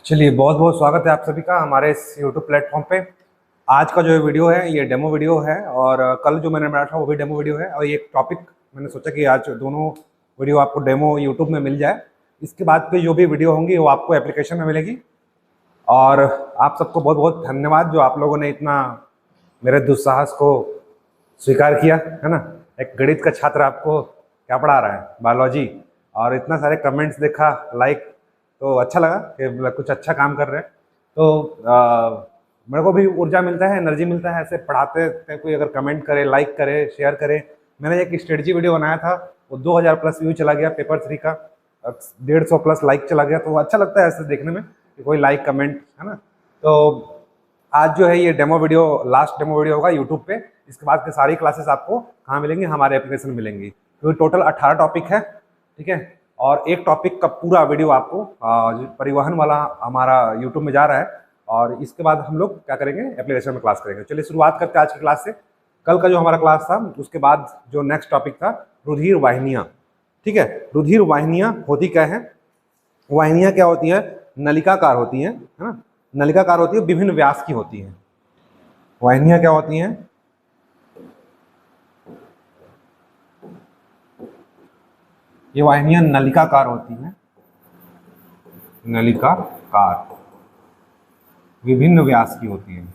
चलिए, बहुत बहुत स्वागत है आप सभी का हमारे इस यूट्यूब प्लेटफॉर्म पे। आज का जो वीडियो है ये डेमो वीडियो है और कल जो मैंने बनाया था वो भी डेमो वीडियो है। और ये एक टॉपिक मैंने सोचा कि आज दोनों वीडियो आपको डेमो यूट्यूब में मिल जाए। इसके बाद की जो भी वीडियो होंगी वो आपको एप्लीकेशन में मिलेगी। और आप सबको बहुत बहुत धन्यवाद जो आप लोगों ने इतना मेरे दुस्साहस को स्वीकार किया, है ना। एक गणित का छात्र आपको क्या पढ़ा रहा है, बायोलॉजी, और इतना सारे कमेंट्स देखा, लाइक, तो अच्छा लगा कि कुछ अच्छा काम कर रहे हैं। तो मेरे को भी ऊर्जा मिलता है, एनर्जी मिलता है ऐसे पढ़ाते हैं। कोई अगर कमेंट करे, लाइक करे, शेयर करे। मैंने एक स्ट्रेटजी वीडियो बनाया था, वो 2000 प्लस व्यू चला गया, पेपर 3 का 150 प्लस लाइक चला गया। तो अच्छा लगता है ऐसे देखने में कि कोई लाइक कमेंट, है ना। तो आज जो है ये demo video, last demo video होगा यूट्यूब पे। इसके बाद की सारी क्लासेस आपको कहाँ मिलेंगी? हमारे एप्लीकेशन मिलेंगी। क्योंकि टोटल 18 टॉपिक है, ठीक है। और एक टॉपिक का पूरा वीडियो आपको परिवहन वाला हमारा यूट्यूब में जा रहा है। और इसके बाद हम लोग क्या करेंगे, एप्लीकेशन में क्लास करेंगे। चलिए शुरुआत करते हैं आज की क्लास से। कल का जो हमारा क्लास था उसके बाद जो नेक्स्ट टॉपिक था रुधिर वाहिनियाँ, ठीक है। रुधिर वाहिनियाँ होती क्या है? वाहिनियाँ क्या होती हैं? नलिकाकार होती हैं, है ना। नलिकाकार होती है, विभिन्न व्यास की होती हैं। वाहिनियाँ क्या होती हैं? ये वाहिनियाँ नलिकाकार होती हैं, नलिकाकार, विभिन्न व्यास की होती हैं।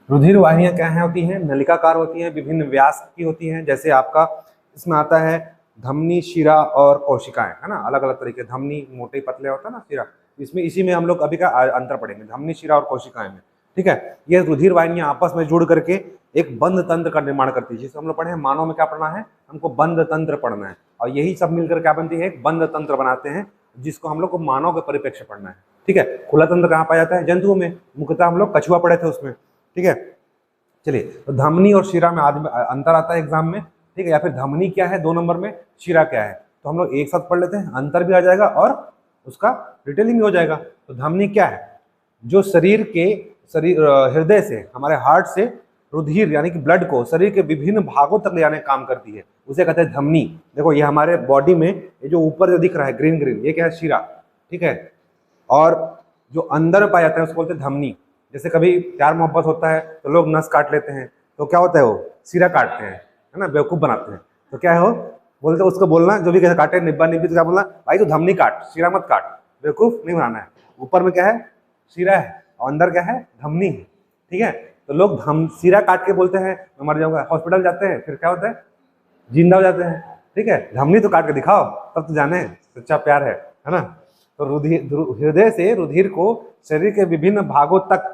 रुधिर वाहिनियाँ क्या है होती हैं? नलिकाकार होती हैं, विभिन्न व्यास की होती हैं। जैसे आपका इसमें आता है धमनी, शिरा और कोशिकाएं, है ना। अलग अलग तरीके, धमनी मोटे पतले होता है ना, शिरा। इसमें इसी में हम लोग अभी का अंतर पढ़ेंगे, धमनी, शिरा और कोशिकाएं में, ठीक है। ये रुधिर वाहिनियाँ आपस में जुड़ करके एक बंद तंत्र का निर्माण करती है। जिसे हम लोग पढ़े हैं, मानव में क्या पढ़ना है हमको? बंद तंत्र पढ़ना है। और यही सब मिलकर क्या बनती है? एक बंद तंत्र बनाते हैं, जिसको हम लोग को मानव के परिप्रेक्ष्य पढ़ना है, ठीक है। खुला तंत्र कहाँ पाया जाता है? जंतुओं में। मुख्यतः हम लोग कछुआ पढ़े थे उसमें, ठीक है। चलिए, तो धमनी और शिरा में आज अंतर आता है एग्जाम में, ठीक है। या फिर धमनी क्या है 2 नंबर में, शिरा क्या है, तो हम लोग एक साथ पढ़ लेते हैं, अंतर भी आ जाएगा और उसका डिटेलिंग भी हो जाएगा। तो धमनी क्या है? जो शरीर हृदय से, हमारे हार्ट से रुधिर यानी कि ब्लड को शरीर के विभिन्न भागों तक ले जाने का काम करती है, उसे कहते हैं धमनी। देखो ये हमारे बॉडी में ये जो ऊपर जो दिख रहा है ग्रीन ग्रीन, ये क्या है? शिरा, ठीक है। और जो अंदर पाया जाता है उसको बोलते हैं धमनी। जैसे कभी प्यार मोहब्बत होता है तो लोग नस काट लेते हैं, तो क्या होता है? वो सिरा काटते हैं, है ना, बेवकूफ़ बनाते हैं। तो क्या है वो बोलते हैं, उसको बोलना जो भी कैसे काटे, निब्बा निब्बी, तो क्या बोलना? भाई तो धमनी काट, सिरा मत काट, बेवकूफ़ नहीं बनाना है। ऊपर में क्या है? सिरा है, और अंदर क्या है? धमनी है, ठीक है। तो लोग सिरा काट के बोलते हैं मैं मर जाऊंगा, हॉस्पिटल जाते हैं, फिर क्या होता है? जिंदा हो जाते हैं, ठीक है। धमनी तो काट के दिखाओ, तब तो जाने सच्चा प्यार है ना। तो हृदय से रुधिर को शरीर के विभिन्न भागों तक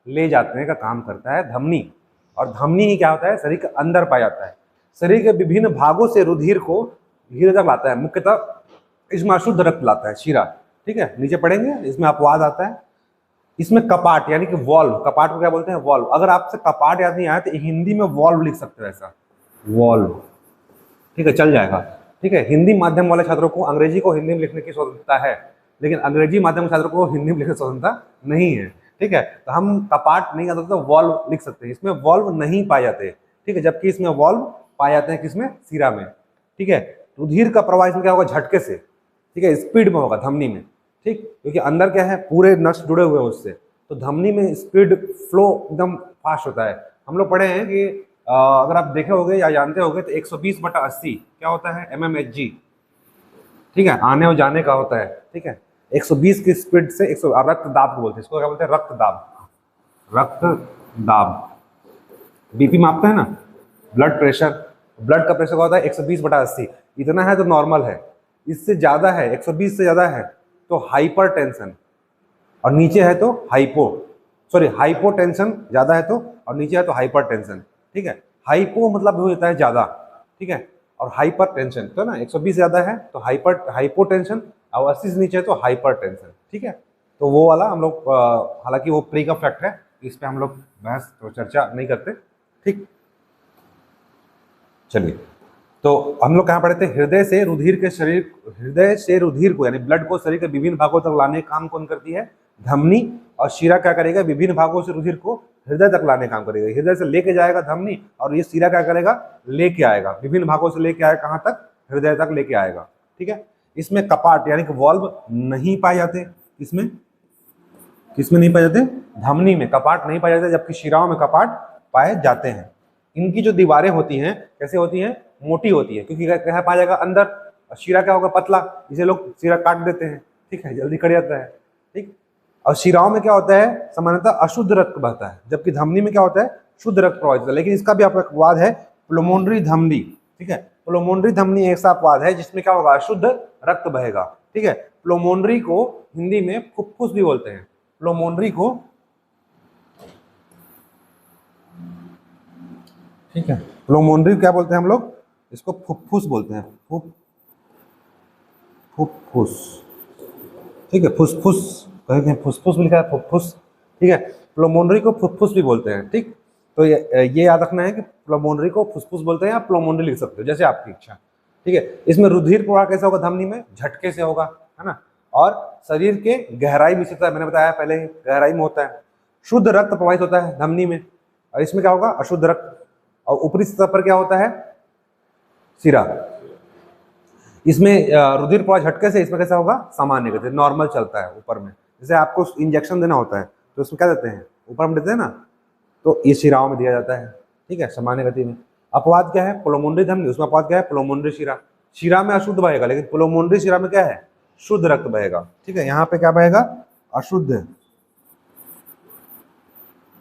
ले जाने का काम करता है धमनी। और धमनी ही क्या होता है? शरीर के अंदर पाया जाता है। शरीर के विभिन्न भागों से रुधिर को धीरे तक लाता है। मुख्यतः इसमें अशुद्ध रक्त लाता है शिरा, ठीक है। नीचे पढ़ेंगे, इसमें अपवाद आता है। इसमें कपाट यानी कि वॉल्व, कपाट को क्या बोलते हैं? वॉल्व। अगर आपसे कपाट याद नहीं आया तो हिंदी में वॉल्व लिख सकते हो, ऐसा वॉल्व, ठीक है, चल जाएगा, ठीक है। हिंदी माध्यम वाले छात्रों को अंग्रेजी को हिंदी में लिखने की स्वतंत्रता है, लेकिन अंग्रेजी माध्यम के छात्रों को हिंदी में लिखने की स्वतंत्रता नहीं है, ठीक है। तो हम कपाट नहीं कर सकते तो वॉल्व लिख सकते हैं। इसमें वॉल्व नहीं पाए जाते, ठीक है, जबकि इसमें वॉल्व पाए जाते हैं। किसमें? सिरा में, ठीक है। रुधिर का प्रवाह इसमें क्या होगा? झटके से, ठीक है, स्पीड में होगा धमनी में, ठीक, क्योंकि अंदर क्या है? पूरे नस जुड़े हुए हैं उससे। तो धमनी में स्पीड फ्लो एकदम फास्ट होता है। हम लोग पढ़े हैं कि अगर आप देखे होंगे या जानते होंगे तो 120/80 क्या होता है? mmHg, ठीक है, आने और जाने का होता है, ठीक है। 120 की स्पीड से 100, रक्त दाब को बोलते हैं, इसको क्या बोलते हैं? रक्त दाब, रक्त दाब। बीपी मापते हैं ना, ब्लड प्रेशर, ब्लड का प्रेशर क्या होता है? 120/80। इतना है तो नॉर्मल है, इससे ज्यादा है, 120 से ज्यादा है तो हाइपर टेंशन, और नीचे है तो हाइपोटेंशन, ज्यादा है तो, और नीचे है तो हाइपर टेंशन, ठीक है। हाइपो मतलब हो जाता है ज्यादा, ठीक है, और हाइपर टेंशन तो ना 120 ज्यादा है तो हाइपोटेंशन, और 80 से नीचे है तो हाइपर टेंशन, ठीक है। तो वो वाला हम लोग हालांकि वो प्री का फैक्ट है, इस पे हम लोग बहस तो चर्चा नहीं करते, ठीक। चलिए, तो हम लोग कहाँ पढ़े थे? हृदय से रुधिर को यानी ब्लड को शरीर के विभिन्न भागों तक लाने का काम कौन करती है? धमनी। और शिरा क्या करेगा? विभिन्न भागों से रुधिर को हृदय तक लाने का काम करेगा। हृदय से लेके जाएगा धमनी, और ये शिरा क्या करेगा, लेके आएगा, विभिन्न भागों से लेके आएगा कहाँ तक, हृदय तक लेके आएगा। ठीक है, इसमें कपाट यानी कि वॉल्व नहीं पाए जाते। इसमें किसमें नहीं पाए जाते, धमनी में कपाट नहीं पाए जाते, जबकि शिराओं में कपाट पाए जाते हैं। इनकी जो दीवारें होती हैं कैसे होती हैं, मोटी होती है, क्योंकि क्या पाया जाएगा अंदर, शिरा क्या होगा, पतला, इसे लोग शिरा काट देते हैं। ठीक है, जल्दी कट जाता है। ठीक, और शिराओं में क्या होता है, सामान्यतः अशुद्ध रक्त बहता है, जबकि धमनी में क्या होता है, शुद्ध रक्त प्रवाहित होता है। लेकिन इसका भी आपका अपवाद है, प्लुमोनरी धमनी। ठीक है, प्लुमोनरी धमनी ऐसा अपवाद है जिसमें क्या होगा, अशुद्ध रक्त बहेगा। ठीक है, प्लुमोनरी को हिंदी में फुफ्फुस भी बोलते हैं। प्लुमोनरी को, ठीक है, प्लुमोनरी क्या बोलते हैं हम लोग, इसको फुफ्फुस बोलते हैं, फुफ्फुस। ठीक है, फुसफुस कहते हैं, फुसफुस भी लिखा है, फुफ्फुस। ठीक है, प्लुमोनरी को फुफ्फुस भी बोलते हैं। ठीक, तो ये याद रखना है कि प्लुमोनरी को फुसफुस बोलते हैं, आप प्लुमोनरी लिख सकते हो जैसे आपकी इच्छा। ठीक है, इसमें रुधिर प्रवाह कैसे होगा, धमनी में झटके से होगा, है ना, और शरीर के गहराई में होता है, मैंने बताया पहले ही, गहराई में होता है। शुद्ध रक्त प्रवाहित होता है धमनी में, और इसमें क्या होगा, अशुद्ध रक्त। और ऊपरी सतह पर क्या होता है, शिरा। इसमें रुधिर प्रवाह झटके से, इसमें कैसा होगा, सामान्य गति, नॉर्मल चलता है ऊपर में। जैसे आपको इंजेक्शन देना होता है तो उसमें क्या देते हैं, ऊपर में देते हैं ना, तो ये शिराओं में दिया जाता है। ठीक है, सामान्य गति में। अपवाद क्या है, प्लुमोनरी धमनी, उसमें अपवाद क्या है, प्लुमोनरी शिरा। शिरा में अशुद्ध बहेगा, लेकिन प्लुमोनरी शिरा में क्या है, शुद्ध रक्त बहेगा। ठीक है, यहाँ पे क्या बहेगा, अशुद्ध।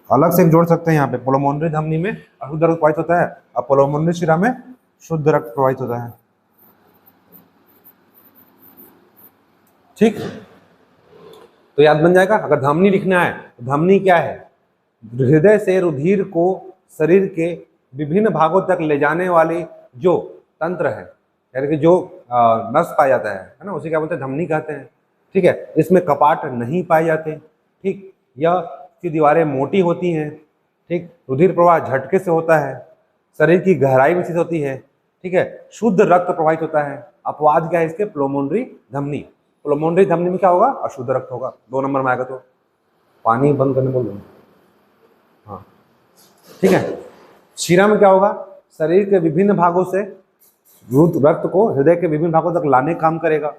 अलग से जोड़ सकते हैं यहाँ पे, प्लुमोनरी धमनी में अशुद्ध रक्त प्रवाहित होता है, और प्लुमोनरी शिरा में शुद्ध रक्त प्रवाहित होता है। ठीक, तो याद बन जाएगा। अगर धमनी लिखना है तो धमनी क्या है, हृदय से रुधिर को शरीर के विभिन्न भागों तक ले जाने वाली जो तंत्र है, यानी कि जो नस पाया जाता है ना, उसे क्या बोलते हैं, धमनी कहते हैं। ठीक है, इसमें कपाट नहीं पाए जाते। ठीक, यह की दीवारें मोटी होती हैं। ठीक, रुधिर प्रवाह झटके से होता है, शरीर की गहराई में स्थित होती है। ठीक है, शुद्ध रक्त प्रवाहित होता है। अपवाद क्या है इसके, प्लुमोनरी धमनी। प्लुमोनरी धमनी में क्या होगा, अशुद्ध रक्त होगा। 2 नंबर में आएगा, तो पानी बंद करने बोल रहे हैं। हाँ, ठीक है। शिरा में क्या होगा, शरीर के विभिन्न भागों से रक्त को हृदय के विभिन्न भागों तक लाने का काम करेगा।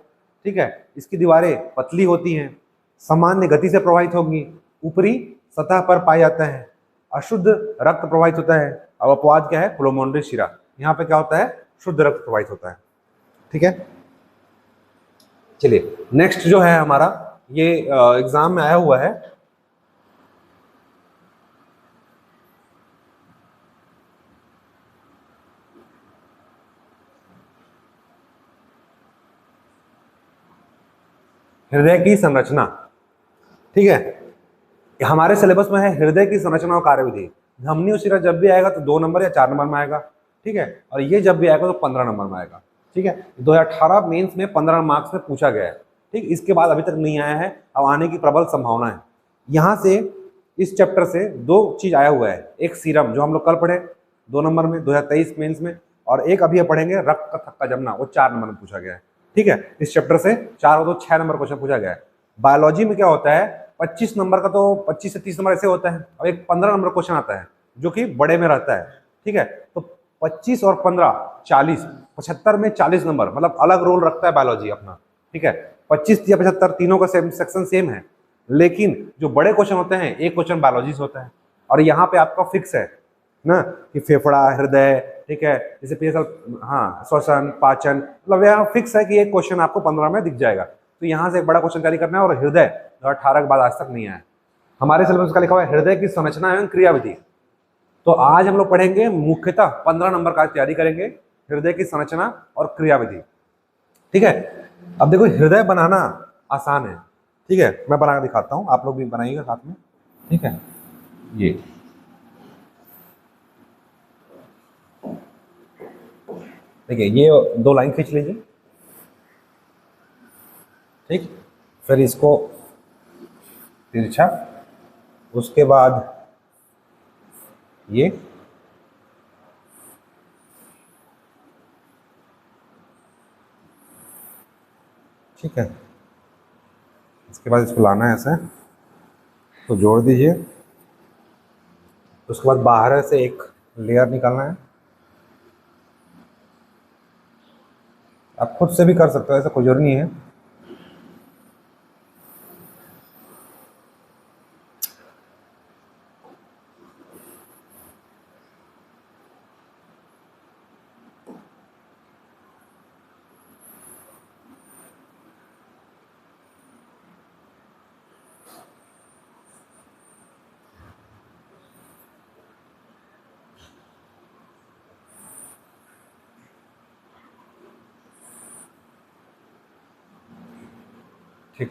ठीक है, इसकी दीवारें पतली होती हैं, सामान्य गति से प्रवाहित होंगी, ऊपरी सतह पर पाया जाता है, अशुद्ध रक्त प्रवाहित होता है। अब अपवाद क्या है, प्लुमोनरी शिरा, यहाँ पे क्या होता है, शुद्ध रक्त प्रवाहित होता है। ठीक है, चलिए नेक्स्ट जो है हमारा, ये एग्जाम में आया हुआ है, हृदय की संरचना। ठीक है, हमारे सिलेबस में है हृदय की संरचना और कार्यविधि। धमनी और शिरा जब भी आएगा तो 2 नंबर या 4 नंबर में आएगा। ठीक है, और ये जब भी आएगा तो 15 नंबर में आएगा। ठीक है, 2018 मेंस में 15 मार्क्स में पूछा गया है। ठीक, इसके बाद अभी तक नहीं आया है, अब आने की प्रबल संभावना है। यहाँ से इस चैप्टर से 2 चीज आया हुआ है, एक सीरम जो हम लोग कल पढ़े 2 नंबर में 2023 मेंस में, और एक अभी पढ़ेंगे रक्त का थक्का जमना, वो 4 नंबर में पूछा गया है। ठीक है, इस चैप्टर से 4 हो तो 6 नंबर क्वेश्चन पूछा गया है। बायोलॉजी में क्या होता है, 25 नंबर का तो 25 से 30 नंबर ऐसे होता है, और एक 15 नंबर क्वेश्चन आता है जो कि बड़े में रहता है। ठीक है, तो 25 और 15 40, 75 में 40 नंबर, मतलब अलग रोल रखता है बायोलॉजी अपना। ठीक है, 25 या 75 तीनों का सेक्शन सेम है, लेकिन जो बड़े क्वेश्चन होते हैं, एक क्वेश्चन बायोलॉजी से होता है, और यहाँ पे आपका फिक्स है ना कि फेफड़ा, हृदय, ठीक है, जैसे पीएसएल, हाँ, श्वसन, पाचन, मतलब यहाँ फिक्स है कि एक क्वेश्चन आपको 15 में दिख जाएगा। तो यहाँ से एक बड़ा क्वेश्चन कैरी करना है, और हृदय 18 के बाद आज तक नहीं आया। हमारे सिलेबस का लिखा हुआ है हृदय की संरचना एवं क्रियाविधि। तो आज हम लोग पढ़ेंगे मुख्यतः 15 नंबर का तैयारी करेंगे, हृदय की संरचना और क्रियाविधि। ठीक है, अब देखो हृदय बनाना आसान है। ठीक है, मैं बना के दिखाता हूँ, आप लोग भी बनाइएगा साथ में। ठीक है, ये देखिए, ये 2 लाइन खींच लीजिए। ठीक, फिर इसको तिरछा, उसके बाद ये, ठीक है, इसके बाद इसको लाना है ऐसे, तो जोड़ दीजिए, उसके बाद बाहर से एक लेयर निकालना है। आप खुद से भी कर सकते हो, ऐसा कोई जरूरी नहीं है। ठीक,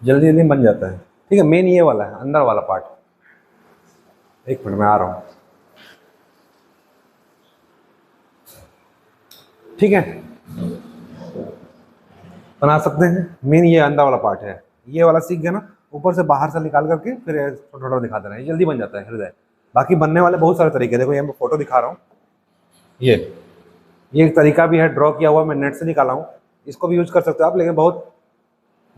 जल्दी जल्दी बन जाता है। ठीक है, मेन ये वाला है, अंदर वाला पार्ट। एक मिनट में आ रहा हूँ। ठीक है, बना सकते हैं। मेन ये अंदर वाला पार्ट है, ये वाला सीख गया ना, ऊपर से बाहर से निकाल करके फिर छोटा छोटा दिखा देना है, जल्दी बन जाता है हृदय। बाकी बनने वाले बहुत सारे तरीके, देखो ये मैं फोटो दिखा रहा हूँ। ये एक तरीका भी है, ड्रॉ किया हुआ, मैं नेट से निकाला हूँ। इसको भी यूज कर सकते हो आप, लेकिन बहुत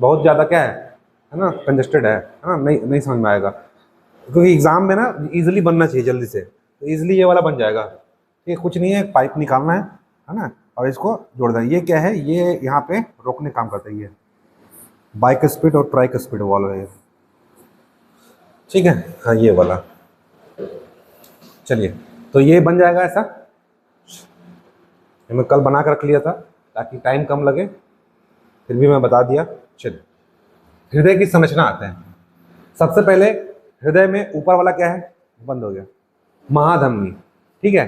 बहुत ज़्यादा क्या है ना, कंजेस्टेड है ना, नहीं नहीं समझ में आएगा। क्योंकि एग्जाम में ना इजीली बनना चाहिए जल्दी से, तो इजीली ये वाला बन जाएगा। ये कुछ नहीं है, पाइप निकालना है ना, और इसको जोड़ देना। ये क्या है, ये यहाँ पे रोकने काम करता है, ये बाइक स्पीड और ट्राइक स्पीड वाल्व है। ठीक है, हाँ ये वाला। चलिए, तो ये बन जाएगा ऐसा। मैं कल बना कर रख लिया था ताकि टाइम कम लगे, फिर भी मैं बता दिया। चलिए, हृदय की संरचना आते हैं। सबसे पहले हृदय में ऊपर वाला क्या है, बंद हो गया, महाधमनी। ठीक है,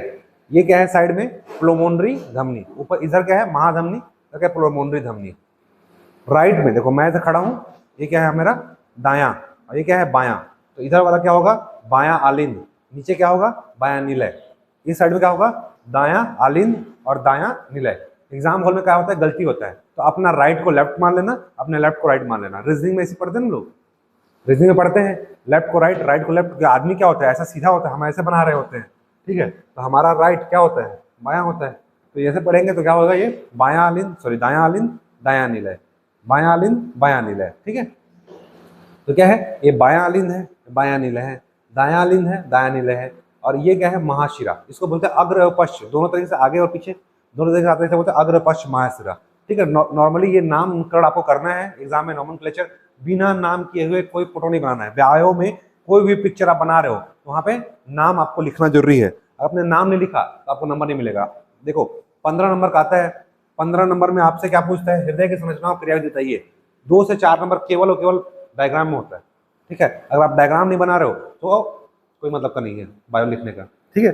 ये क्या है साइड में, प्लोमोनरी धमनी। ऊपर इधर क्या है, महाधमनी, इधर क्या है, प्लोमोनरी धमनी। राइट में देखो, मैं ऐसे खड़ा हूँ, ये क्या है मेरा दायां, और ये क्या है बायां। तो इधर वाला क्या होगा, बायां आलिंद। नीचे क्या होगा, बायां निलय। इस साइड में क्या होगा, दायां आलिंद और दायां निलय। एग्जाम हॉल में क्या होता है, गलती होता है, तो अपना राइट को लेफ्ट मान लेना, अपने लेफ्ट को राइट मान लेना। रीजनिंग में ऐसे पढ़ते हैं ना लोग, रीजनिंग में पढ़ते हैं लेफ्ट को राइट, राइट को लेफ्ट। आदमी क्या होता है, ऐसा सीधा होता है, हम ऐसे बना रहे होते हैं। ठीक है, तो हमारा राइट क्या होता है, बायां होता है। तो ऐसे पढ़ेंगे तो क्या होगा, ये बायां आलिंद, सॉरी दायां आलिंद दायां निलय, बायां आलिंद बायां निलय। ठीक है, तो क्या है, ये बायां आलिंद है, बायां निलय है, दायां आलिंद है, दायां निलय है। और ये क्या है, महाशिरा। इसको बोलते हैं अग्र और पश्च, दोनों तरीके से, आगे और पीछे दोनों तरीके से आते हैं, बोलते हैं अग्र पश्च महाशिरा। ठीक है, नॉर्मली ये नामकरण आपको करना है एग्जाम में, नॉमेनक्लेचर बिना नाम किए हुए कोई फोटो नहीं बनाना है। व्यायों में कोई भी पिक्चर आप बना रहे हो तो वहां पे नाम आपको लिखना जरूरी है। आपने नाम नहीं लिखा तो आपको नंबर नहीं मिलेगा। देखो 15 नंबर का आता है, 15 नंबर में आपसे क्या पूछता है, हृदय की संरचना और क्रिया बताइए। 2 से 4 नंबर केवल और केवल डायग्राम में होता है। ठीक है, अगर आप डायग्राम नहीं बना रहे हो तो कोई मतलब का नहीं है बायो लिखने का। ठीक है,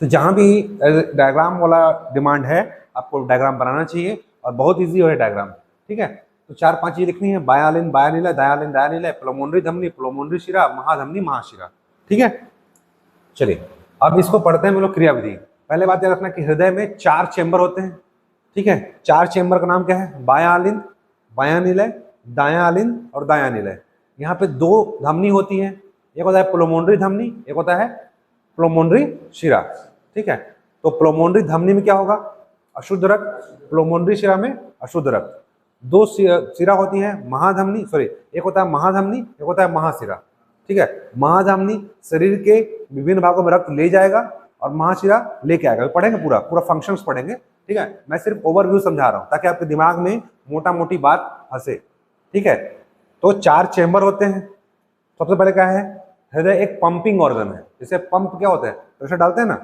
तो जहां भी डायग्राम वाला डिमांड है, आपको डायग्राम बनाना चाहिए, और बहुत इजी है डायग्राम। ठीक है, तो 4-5 चीज लिखनी है, बायालिन बाया निलय, दायालिन दाया निलय, प्लोमोनरी धमनी प्लोमोनरी शिरा, महाधमनी महाशिरा। ठीक है, चलिए अब इसको पढ़ते हैं हम लोग क्रियाविधि। पहले बात याद रखना कि हृदय में 4 चेंबर होते हैं। ठीक है, 4 चेंबर का नाम क्या है, बाया आलिंद, बाया निलय, दाया आलिंद और दाया निलय। यहाँ पे 2 धमनी होती है, एक होता है प्लोमोनरी धमनी, एक होता है प्लोमोनरी शिरा। ठीक है, तो प्लोमोनरी धमनी में क्या होगा, अशुद्ध रक्त, प्लोमोनरी शिरा में अशुद्ध रक्त। 2 शिरा होती है, महाधमनी, सॉरी एक होता है महाधमनी, एक होता है महाशिरा। ठीक है, महाधमनी शरीर के विभिन्न भागों में रक्त ले जाएगा और महाशिरा लेके आएगा। पढ़ेंगे पूरा पूरा फंक्शंस पढ़ेंगे। ठीक है, मैं सिर्फ ओवरव्यू समझा रहा हूँ ताकि आपके दिमाग में मोटा मोटी बात फंसे। ठीक है, तो 4 चेंबर होते हैं। सबसे पहले क्या है, हृदय एक पंपिंग ऑर्गन है। जैसे पंप क्या होता है, प्रेशर डालते हैं ना,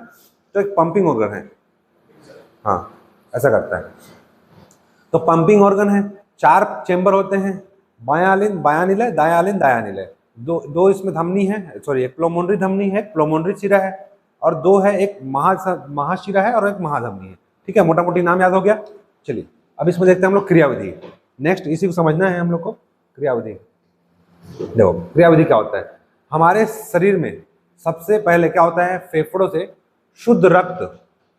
तो एक पंपिंग ऑर्गन है। हाँ, ऐसा करता है, तो पंपिंग ऑर्गन है। 4 चेंबर होते हैं, बायां आलिंद बाया निलय, दायां आलिंद दायां निलय। दो इसमें धमनी है, सॉरी एक प्लोमोनरी धमनी है, प्लोमोनरी शिरा है, और 2 है, एक महाशिरा है और एक महाधमनी है। ठीक है, मोटा मोटी नाम याद हो गया। चलिए अब इसमें देखते हैं हम लोग क्रियाविधि। नेक्स्ट इसी को समझना है हम लोग को, क्रियाविधि। देखो क्रियाविधि क्या होता है, हमारे शरीर में सबसे पहले क्या होता है, फेफड़ों से शुद्ध रक्त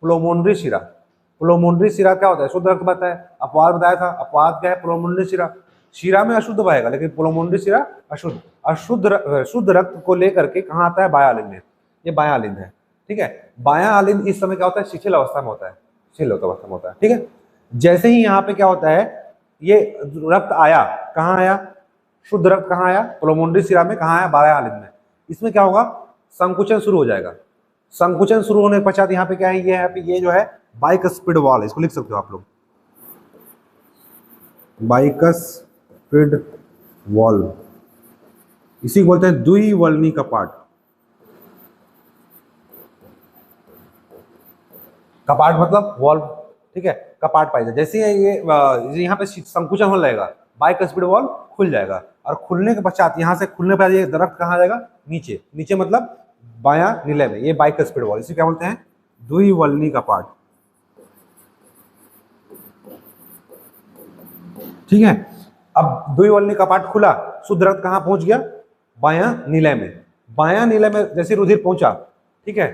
प्लोमोनरी शिरा। प्लोमोनरी शिरा क्या होता है, शुद्ध रक्त बताया, अपवाद बताया था, अपवाद क्या है, प्लोमोनरी शिरा। शिरा में अशुद्ध बहेगा लेकिन प्लोमोनरी शिरा अशुद्ध। शुद्ध रक्त को लेकर के कहाँ आता है, बायां आलिंद में। ये बायां आलिंद है। ठीक है, बायां आलिंद इस समय क्या होता है, शिथिल अवस्था में होता है, शिथिल अवस्था में होता है। ठीक है, जैसे ही यहाँ पे क्या होता है, ये रक्त आया, कहाँ आया, शुद्ध रक्त कहाँ आया, प्लोमोनरी शिरा में, कहाँ आया, बाह्य आलिंद में। इसमें क्या होगा, संकुचन शुरू हो जाएगा। संकुचन शुरू होने के पश्चात यहाँ पे क्या है, ये है ये जो है बाइकस्पिड वॉल, इसको लिख सकते हो आप लोग, बाइकस्पिड वॉल, इसी को बोलते हैं द्विवल्नी कपाट। कपाट मतलब वॉल, ठीक है, कपाट पाई जाए। जैसे ये यहाँ पे संकुचन होने लगेगा, बाइकस्पिड वॉल खुल जाएगा, और खुलने के पश्चात यहाँ से खुलने पर ये रक्त कहाँ जाएगा, नीचे, नीचे मतलब बायां निलय में, ये बाइकस्पिड वॉल, इसे क्या बोलते हैं, द्विवल्नी कपाट। ठीक है, अब द्विवल्नी कपाट खुला, शुद्ध रक्त कहाँ पहुंच गया, बायां निलय में। बायां निलय में जैसे रुधिर पहुंचा, ठीक है,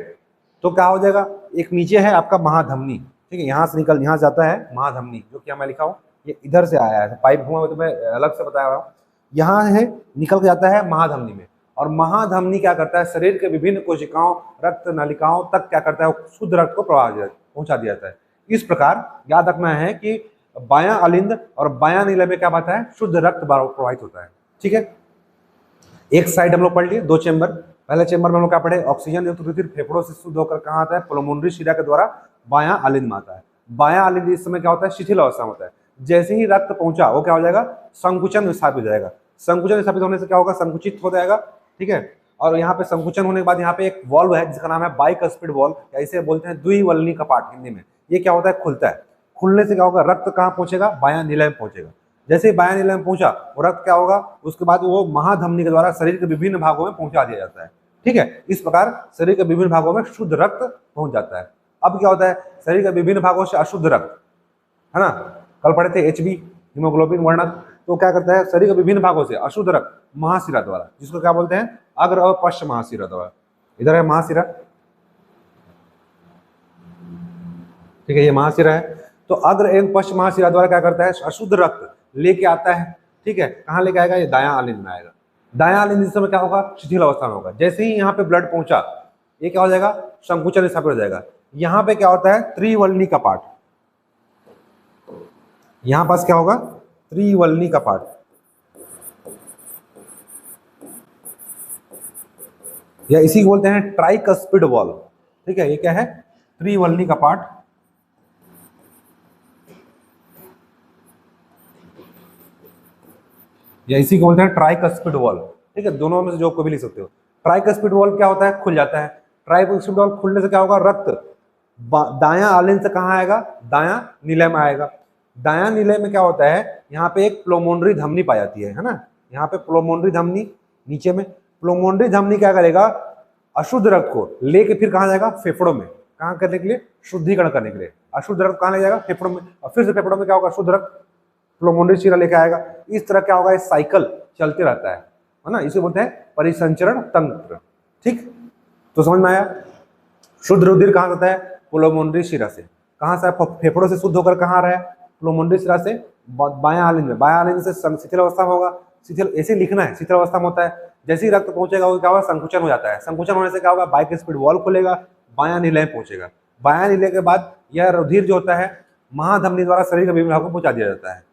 तो क्या हो जाएगा, एक नीचे है आपका महाधमनी, ठीक है, यहाँ से निकल, यहाँ जाता है महाधमनी, जो कि मैं लिखा हूँ, ये इधर से आया है, पाइप हुआ तो मैं अलग से बताया हुआ, यहाँ है, निकल के जाता है महाधमनी में, और महाधमनी क्या करता है, शरीर के विभिन्न कोशिकाओं, रक्त नलिकाओं तक क्या करता है, शुद्ध रक्त को पहुंचा दिया जाता है। इस प्रकार याद रखना है कि बायां अलिंद और बायां निलय में क्या बात है, शुद्ध रक्त प्रवाहित होता है। ठीक है, एक साइड हम लोग पढ़ लिए, दो चेंबर। पहले चेंबर में हम लोग क्या पढ़े, ऑक्सीजन युक्त रुधिर फेफड़ों से शुद्ध होकर कहाँ आता है, प्लोमोनरी शिरा के द्वारा बायां अलिंद में आता है। बायां अलिंद इस समय क्या होता है, शिथिल अवस्था में होता है। जैसे ही रक्त पहुंचा, वो क्या हो जाएगा, संकुचन स्थापित हो जाएगा। संकुचन स्थापित होने से क्या होगा, संकुचित हो जाएगा, ठीक है, और यहाँ पे संकुचन होने के बाद यहाँ पे एक वॉल्व है जिसका नाम है बाइकस्पिड वॉल्व, या इसे बोलते हैं द्विवल्नी कपाट हिंदी में। ये क्या होता है, खुलता है। खुलने से क्या होगा, रक्त कहाँ पहुंचेगा, बायां निलय में पहुंचेगा। जैसे ही बायां निलय में पहुंचा, वो रक्त क्या होगा, उसके बाद वो महाधमनी के द्वारा शरीर के विभिन्न भागों में पहुंचा दिया जाता है। ठीक है, इस प्रकार शरीर के विभिन्न भागों में शुद्ध रक्त पहुंच जाता है। अब क्या होता है, शरीर के विभिन्न भागों से अशुद्ध रक्त, है ना, कल पढ़े थे HB हीमोग्लोबिन वर्णक, तो क्या करता है, शरीर के विभिन्न भागों से अशुद्ध रक्त महाशिरा द्वारा, जिसको क्या बोलते हैं, अग्र और पश्च महाशिरा द्वारा। इधर है महाशिरा, ठीक है, ये महाशिरा है। तो अग्र एवं पश्च महाशिरा द्वारा क्या करता है, अशुद्ध रक्त लेके आता है। ठीक है, कहाँ लेके आएगा, ये दायां आलिंद में आएगा। दायां आलिंद इस समय क्या होगा, शिथिल अवस्था में होगा। जैसे ही यहाँ पे ब्लड पहुंचा, ये क्या हो जाएगा, संकुचन स्थापित हो जाएगा। यहाँ पे क्या होता है, त्रिवल्नी कपाट, यहाँ पास क्या होगा, त्रिवल्नी कपाट, या इसी को बोलते हैं ट्राइकस्पिड वॉल। ठीक है, ये क्या है, त्रिवल्नी कपाट, या इसी को बोलते हैं ट्राइकस्पिड वॉल। ठीक है, दोनों में से जो को भी लिख सकते हो। ट्राइकस्पिड वॉल क्या होता है, खुल जाता है। ट्राइकस्पिड वॉल खुलने से क्या होगा, रक्त दायां आलिंद से कहाँ आएगा, दायां निलय में आएगा। दायां निलय में क्या होता है, यहाँ पे एक प्लोमोनरी धमनी पाई जाती है ना, यहाँ पे प्लोमोनरी धमनी नीचे में। प्लोमोनरी धमनी क्या करेगा, अशुद्ध रक्त को लेके फिर कहाँ जाएगा, फेफड़ों में, कहाँ करने के लिए, शुद्धिकरण करने के लिए। अशुद्ध रक्त कहाँ ले जाएगा, फेफड़ों में, और फिर से फेफड़ों में क्या होगा, शुद्ध रक्त प्लोमोनरी शिरा लेके आएगा। इस तरह क्या होगा, इस साइकिल चलते रहता है ना, इसे बोलते हैं परिसंचरण तंत्र। ठीक, तो समझ में आया। शुद्ध रुधिर कहाँ आता है, प्लोमोनरी शिरा से। कहाँ से, फेफड़ों से शुद्ध होकर कहाँ आ रहा है, प्लोमोनरी शिरा से बायां आलिंद में। बायां आलिंद से शिथिल अवस्था में होगा, शिथिल ऐसे लिखना है, शिथिल अवस्था में होता है। जैसे ही रक्त पहुंचेगा वो क्या होगा, संकुचन हो जाता है। संकुचन होने से क्या होगा, बाइकस्पिड वॉल खुलेगा, बायां निलय में पहुंचेगा। बायां निलय के बाद यह रुधिर जो होता है महाधमनी द्वारा शरीर के विभिन्न भागों को पहुंचा दिया जाता है।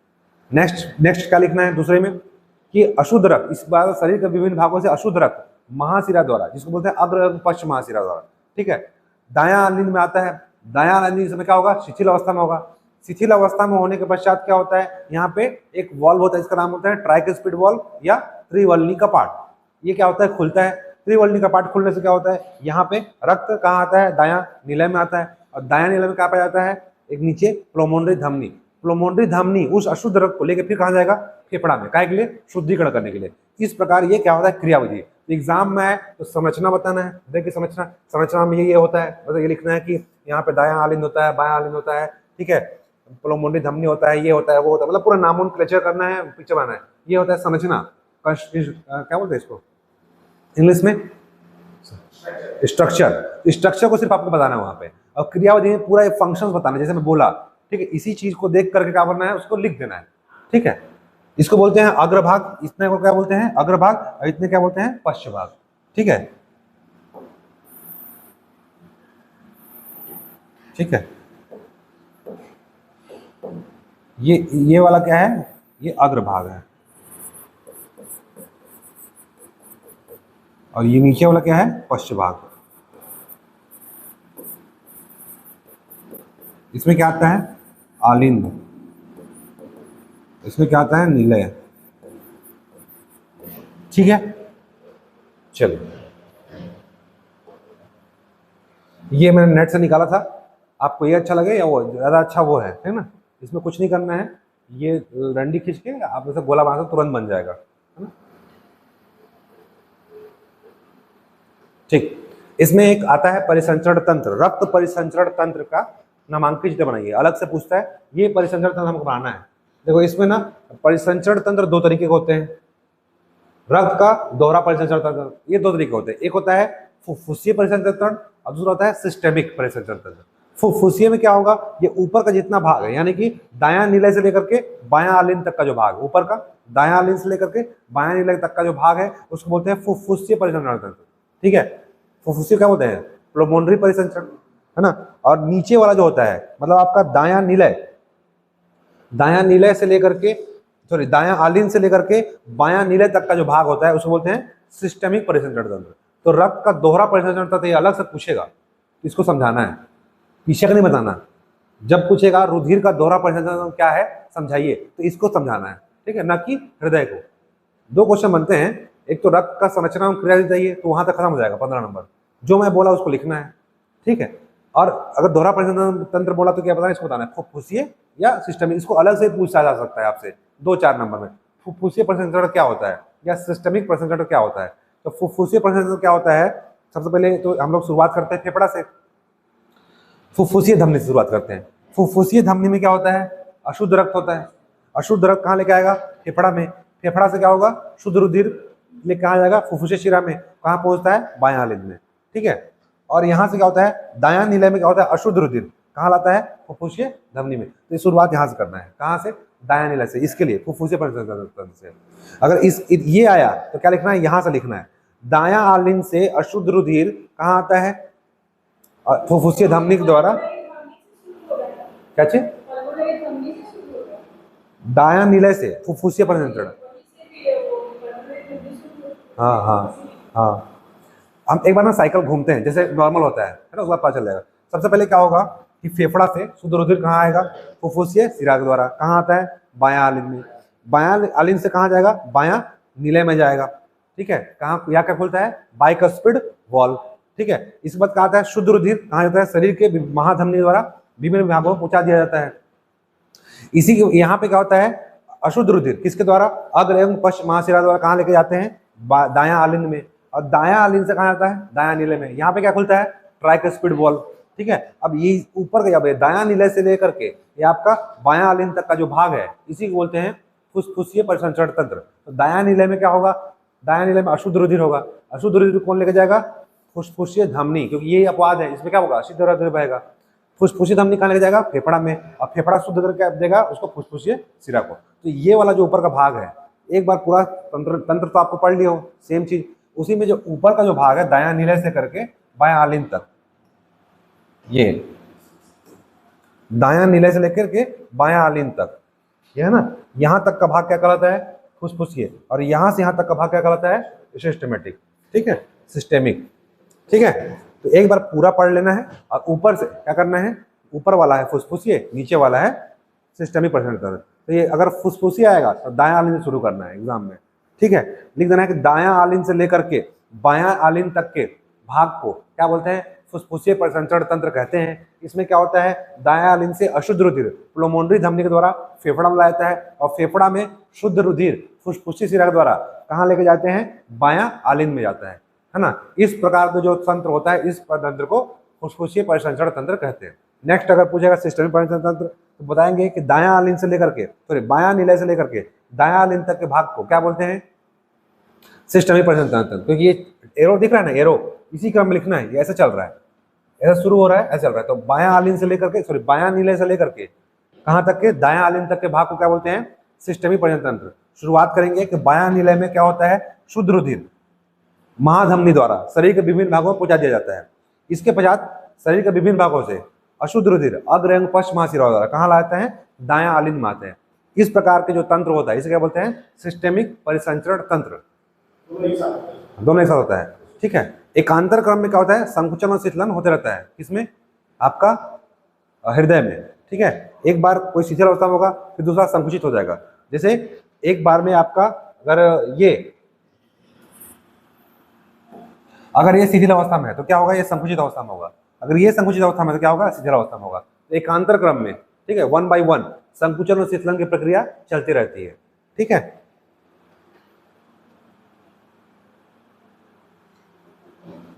नेक्स्ट क्या लिखना है दूसरे में, कि अशुद्ध रक्त, इस बार शरीर के विभिन्न भागों से अशुद्ध रक्त महाशिरा द्वारा, जिसको बोलते हैं अग्र एवं पश्च महाशिरा द्वारा। ठीक है, दायां आलिंद में आता है। दायां आलिंद में क्या होगा, शिथिल अवस्था में होगा। शिथिल अवस्था में होने के पश्चात क्या होता है, यहाँ पे एक वॉल्व होता है, इसका नाम होता है ट्राइकस्पिड वॉल्व या त्रिवल्नी कपाट। ये क्या होता है, खुलता है। त्रिवल्नी कपाट खुलने से क्या होता है, यहाँ पे रक्त कहाँ आता है, दायां निलय में आता है। और दायां निलय में क्या पाया जाता है, एक नीचे प्लोमोनरी धमनी। प्लोमोनरी धमनी उस अशुद्ध रक्त को लेकर फिर कहाँ जाएगा, फेफड़ा में, काय के लिए, शुद्धिकरण करने के लिए। इस प्रकार ये क्या होता है, क्रियाविधि। एग्जाम में है तो संरचना बताना है। देखिए संरचना में ये होता है, मतलब ये लिखना है कि यहाँ पे दायां आलिंद होता है, बायां आलिंद होता है, ठीक है, प्लोमोनरी धमनी होता है, ये होता है, वो होता है, मतलब पूरा नोमेनक्लेचर करना है, पिक्चर बनाना है। ये होता है संरचना, क्या बोलते हैं इसको इंग्लिश में, स्ट्रक्चर को सिर्फ आपको बताना है वहां पे। और क्रियाविधि में पूरा फंक्शन बताना है, जैसे मैं बोला, ठीक है, इसी चीज को देख करके क्या करना है, उसको लिख देना है। ठीक है, इसको बोलते हैं अग्रभाग, इतने को क्या बोलते हैं, अग्रभाग, और इतने क्या बोलते हैं, पश्च भाग। ठीक है, ठीक है, ये वाला क्या है, ये अग्रभाग है। और ये नीचे वाला क्या है, पश्च भाग। इसमें क्या आता है, आलिंद। इसमें क्या आता है, निलय। ठीक है, चलिए ये मैंने नेट से निकाला था, आपको ये अच्छा लगे या वो ज़्यादा अच्छा वो है ना। इसमें कुछ नहीं करना है, ये डंडी खींच के आप ऐसे गोला बना तुरंत बन जाएगा, है ना। ठीक, इसमें एक आता है परिसंचरण तंत्र, रक्त परिसंचरण तंत्र का नामांकित बनाइए, अलग से पूछता है ये परिसंचरण तंत्र हमको बनाना है। देखो इसमें ना परिसंचरण तंत्र दो तरीके के होते हैं, रक्त का दोहरा परिसंचरण तंत्र, ये दो तरीके होते हैं। एक होता है फुफ्फुसीय परिसंचरण तंत्र और दूसरा होता है सिस्टेमिक परिसंचरण तंत्र। फुफ्फुसीय में क्या होगा, ये ऊपर का जितना भाग है, यानी कि दायां नीले से लेकर के बायां आलिंद तक का जो भाग, ऊपर का दायां आलिंद से लेकर के बायां नीले तक का जो भाग है उसको बोलते हैं फुफ्फुसीय परिसंचरण तंत्र। ठीक है, फुफ्फुसीय क्या बोलते हैं, प्लमोनरी परिसंचरण, है ना। और नीचे वाला जो होता है मतलब आपका दायां नीले से लेकर के सॉरी दायां आलिंद से लेकर के बायां नीले तक का जो भाग होता है उसको बोलते हैं सिस्टेमिक परिसंचरण तंत्र। तो रक्त का दोहरा परिसंचरण तंत्र ये अलग से पूछेगा, इसको समझाना है, पीछे का नहीं बताना। जब पूछेगा रुधिर का दोहरा परिसंचरण तंत्र क्या है समझाइए, तो इसको समझाना है, ठीक है, न कि हृदय को। दो क्वेश्चन बनते हैं, एक तो रक्त का संरचना और क्रिया चाहिए, तो वहां तक खत्म हो जाएगा 15 नंबर, जो मैं बोला उसको लिखना है, ठीक है। और अगर दोहरा परिसंचरण तंत्र बोला तो क्या बताना, इसको बताना है फुफ्फुसीय या सिस्टमिक, इसको अलग से पूछा जा सकता है आपसे 2-4 नंबर में। फुफ्फुसीय परिसंचरण क्या होता है या सिस्टमिक परिसंचरण क्या होता है। तो फुफ्फुसीय परिसंचरण क्या होता है, सबसे पहले तो हम लोग शुरुआत करते हैं फेफड़ा से, फुफ्फुसीय धमनी से शुरुआत करते हैं। फुफ्फुसीय धमनी में क्या होता है, अशुद्ध रक्त होता है। अशुद्ध रक्त कहाँ लेके आएगा, फेफड़ा में। फेफड़ा से क्या होगा, शुद्ध रुधिर लेके कहाँ जाएगा, फुफ्फुसीय शिरा में। कहाँ पहुंचता है, बायां आलिंद में, ठीक है। और यहाँ से क्या होता है, दायां नीले में क्या होता है, अशुद्ध रुधिर कहाँ लाता है, फुफ्फुसीय धमनी में। तो शुरुआत यहाँ से करना है, कहाँ से, दायां नीले से। इसके लिए फुफ्फुसीय परिसंचरण से अगर ये आया तो क्या लिखना है, यहाँ से लिखना है, दायां आलिंद से अशुद्ध रुधिर कहाँ आता है, फुफ्फुसीय धमनी के द्वारा। क्या चीज, दायां नीले से फुफ्फुसीय परिसंचरण। हाँ हाँ हाँ, हम एक बार ना साइकिल घूमते हैं जैसे नॉर्मल होता है ना, उसके बाद पता चल जाएगा। सबसे पहले क्या होगा कि फेफड़ा से शुद्ध रुधिर कहाँ आएगा, फुफ्फुसीय शिरा के द्वारा। कहाँ आता है, बायां आलिंद में। बायां आलिंद से कहाँ जाएगा, बायां नीले में जाएगा, ठीक है। कहाँ, यहाँ क्या खुलता है, बाइकस्पिड वॉल्व, ठीक है। इसके बाद कहा आता है शुद्ध रुधिर कहाँ जाता है, शरीर के महाधमनी द्वारा विभिन्न भागों में पहुंचा दिया जाता है। इसी के यहाँ पे क्या होता है, अशुद्ध रुधिर किसके द्वारा, अग्र एवं पश्च महाशिरा द्वारा कहाँ लेके जाते हैं, दायां आलिंद में। और दायां आलिंद से कहाँ जाता है, दायां नीले में। यहाँ पे क्या खुलता है, ट्राइकस्पिड वॉल्व, ठीक है। अब ये ऊपर का जब दायां नीले से लेकर के ये आपका बायां आलिंद तक का जो भाग है, इसी को बोलते हैं फुफ्फुसीय परिसंचरण तंत्र। तो दायां नीले में क्या होगा, दायां नीले में अशुद्ध रुधिर होगा। अशुद्ध रुधिर कौन लेके जाएगा, फुफ्फुसीय धमनी, क्योंकि ये अपवाद है, इसमें क्या होगा, अशुद्ध रुधिर बहेगा। फुफ्फुसीय धमनी कहाँ लेके जाएगा, फेफड़ा में। और फेफड़ा शुद्ध करके देगा उसको फुफ्फुसीय शिरा को। तो ये वाला जो ऊपर का भाग है, एक बार पूरा तंत्र तो आपको पढ़ लिया हो, सेम चीज। उसी में जो ऊपर का जो भाग है, दायां नीले से करके बायां आलिंद तक, ये दायां नीले से लेकर के बायां आलिंद तक, ये है ना, यहां तक का भाग क्या कहलाता है, फुफ्फुसीय। और यहां से यहां तक का भाग क्या कहलाता है, सिस्टेमेटिक, ठीक है, सिस्टेमिक, ठीक है। तो एक बार पूरा पढ़ लेना है। और ऊपर से क्या करना है, ऊपर वाला है फुफ्फुसीय, नीचे वाला है सिस्टेमिक परिसंचरण तंत्र। तो ये अगर फुफ्फुसीय आएगा तो दायां आलिंद से शुरू करना है एग्जाम में, ठीक है। लिख देना है कि दायां आलिंद से लेकर के बायां आलिंद तक के भाग को क्या बोलते हैं, फुफ्फुसीय परिसंचरण तंत्र कहते हैं। इसमें क्या होता है, दायां आलिंद से अशुद्ध रुधिर प्लमोनरी धमनी के द्वारा फेफड़ा में लाता है, और फेफड़ा में शुद्ध रुधिर फुफ्फुसीय शिरा के द्वारा कहाँ लेके जाते हैं, बायां आलिंद में जाता है ना। इस प्रकार का जो तंत्र होता है, इस तंत्र को फुफ्फुसीय परिसंचरण तंत्र कहते हैं। नेक्स्ट अगर पूछेगा सिस्टेमिक परिसंचरण तंत्र, तो बताएंगे कि दायां आलिंद से लेकर के सॉरी बायां नीले से लेकर के दायां आलिंद तक के भाग को क्या बोलते हैं, सिस्टेमिक परिसंचरण तंत्र। क्योंकि ये एरो दिख रहा है ना, एरो इसी क्रम में लिखना है, ये ऐसा चल रहा है, ऐसा शुरू हो रहा है, ऐसा चल रहा है। तो बायां आलिंद से लेकर के सॉरी बायां नीले से लेकर के कहाँ तक के, दायां आलिंद तक के भाग को क्या बोलते हैं, सिस्टेमिक परिसंचरण तंत्र। शुरुआत करेंगे कि बायां नीले में क्या होता है, शुद्ध रुधिर महाधमनी द्वारा शरीर के विभिन्न भागों में पहुंचा दिया जाता है। इसके पश्चात शरीर के विभिन्न भागों से अशुद्ध रुधिर अग्र एवं पश्च महाशिरा द्वारा कहाँ लाते हैं, दायां आलिंद में आते हैं। इस प्रकार के जो तंत्र होता है इसे क्या बोलते हैं, सिस्टेमिक परिसंचरण तंत्र। दोनों एक साथ होता है। ठीक है। एकांतर क्रम में क्या होता है, संकुचन और शीतलन होते रहता है, किसमें, आपका हृदय में, ठीक है। एक बार कोई शिथिल अवस्था में होगा फिर दूसरा संकुचित हो जाएगा। जैसे एक बार में आपका अगर ये शिथिल अवस्था में है तो क्या होगा, ये संकुचित अवस्था में होगा। अगर ये संकुचित अवस्था में तो क्या होगा, शिथिल अवस्था में होगा। तो एकांतर क्रम में, ठीक है, 1 by 1 संकुचन और शीतलन की प्रक्रिया चलती रहती है, ठीक है।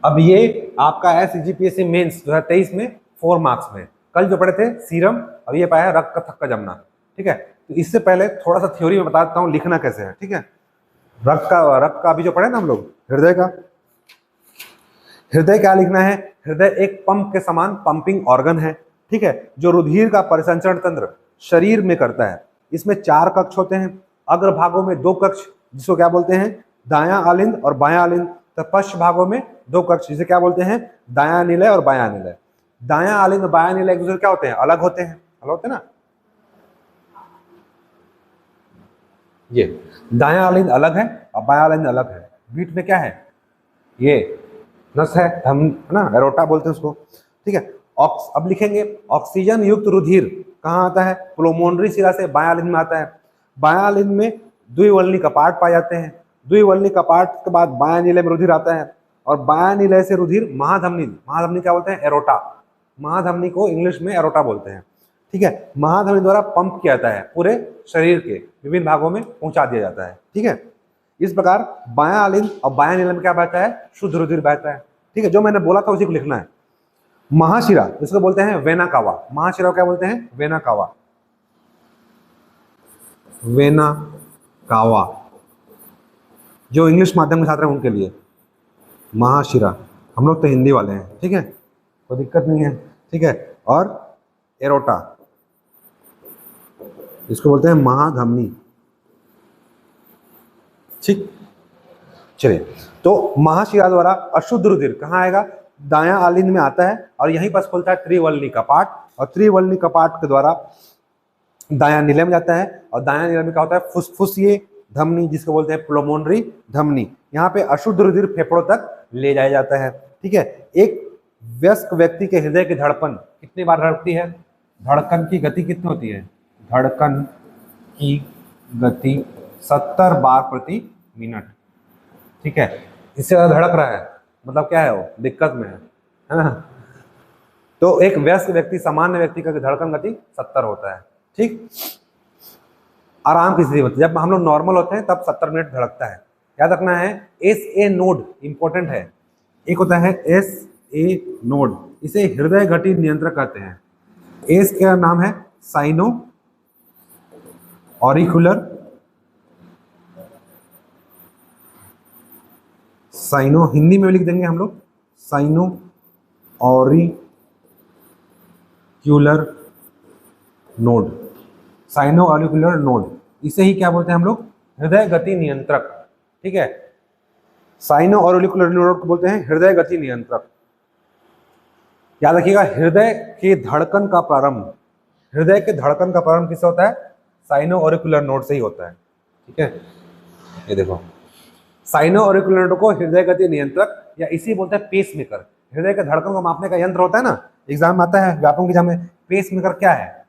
अब ये आपका है सीजीपीएससी मेंस 2023 में 4 मार्क्स में। कल जो पढ़े थे सीरम, अब ये पाया रक्त का थक्का जमना, ठीक है। तो इससे पहले थोड़ा सा थ्योरी में बताता हूँ लिखना कैसे है, ठीक है। रक्त का अभी जो पढ़े ना हम लोग, हृदय क्या लिखना है, हृदय एक पंप के समान पंपिंग ऑर्गन है, ठीक है, जो रुधिर का परिसंचरण तंत्र शरीर में करता है। इसमें 4 कक्ष होते हैं, अग्र भागों में 2 कक्ष जिसको क्या बोलते हैं, दायां आलिंद और बायां आलिंद, तो पश्च भागों में 2 कक्ष जिसे क्या बोलते हैं, दायां निलय और बायां निलय। दायां आलिंद और बायां निलय एक दूसरे क्या होते हैं, अलग होते हैं, ना। ये दायां आलिंद अलग है और बायां आलिंद अलग है। बीच में क्या है, ये नस है, हम ना एरोटा बोलते हैं उसको, ठीक है। अब लिखेंगे ऑक्सीजन युक्त रुधिर कहाँ आता है, पुलोमोनरी शिरा से बायां आलिंद में आता है। बायां आलिंद में द्विवल्ली कपाट पाए जाते हैं। द्विवल्ली कपाट के बाद बायां निलय में रुधिर आता है और बायां निलय से रुधिर महाधमनी क्या बोलते हैं, एरोटा। महाधमनी को इंग्लिश में एरोटा बोलते हैं, ठीक है। महाधमनी द्वारा पंप किया जाता है, पूरे शरीर के विभिन्न भागों में पहुंचा दिया जाता है, ठीक है। इस प्रकार बायां आलिंद और बायां निलय में क्या बहता है, शुद्ध रुधिर बहता है, ठीक है। जो मैंने बोला था उसी को लिखना है। महाशिरा इसको बोलते हैं वेना कावा, महाशिरा क्या बोलते हैं, वेना कावा, वेना कावा। जो इंग्लिश माध्यम के छात्र हैं उनके लिए महाशिरा, हम लोग तो हिंदी वाले हैं, ठीक है, कोई दिक्कत नहीं है, ठीक है। और एरोटा इसको बोलते हैं महाधमनी, ठीक। चलिए, तो महाशिरा द्वारा अशुद्ध रुधिर कहाँ आएगा, दायां आलिंद में आता है और यहीं पर खुलता है त्रिवल्ली कपाट, और त्रिवल्ली कपाट के द्वारा दायां निलय में जाता है और दायां निलय में क्या होता है, फुसफुसीय धमनी जिसको बोलते हैं पुलोमोनरी धमनी। यहाँ पे अशुद्ध रुधिर फेफड़ों तक ले जाया जाता है, ठीक है। एक वयस्क व्यक्ति के हृदय की धड़कन कितनी बार धड़कती है, धड़कन की गति कितनी होती है, धड़कन की गति 70 बार प्रति मिनट, ठीक है। इससे ज्यादा धड़क रहा है मतलब क्या है, वो दिक्कत में है ना। तो एक वयस्क व्यक्ति, सामान्य व्यक्ति का धड़कन गति 70 होता है, ठीक। आराम की स्थिति होती है, जब हम लोग नॉर्मल होते हैं तब 70 मिनट धड़कता है। याद रखना है SA नोड इंपॉर्टेंट है। एक होता है SA नोड, इसे हृदय गति नियंत्रक कहते हैं। एस का नाम है साइनो ऑरिकुलर, साइनो हिंदी में लिख देंगे हम लोग, sino auricular node, sino auricular node, इसे ही क्या बोलते हैं हम लोग, हृदय गति नियंत्रक, ठीक है। साइनो ऑरिकुलर नोड को बोलते हैं हृदय गति नियंत्रक। याद रखिएगा, हृदय के धड़कन का प्रारंभ, हृदय के धड़कन का प्रारंभ किससे होता है, साइनो ऑरिकुलर नोड से ही होता है, ठीक है। ये देखो, साइनो ऑरिकुलर नोड को हृदय गति नियंत्रक या इसी बोलते हैं पेस मेकर। हृदय के धड़कन को मापने का यंत्र होता है ना, एग्जाम में आता है, व्यापक एग्जाम में, पेस मेकर क्या है,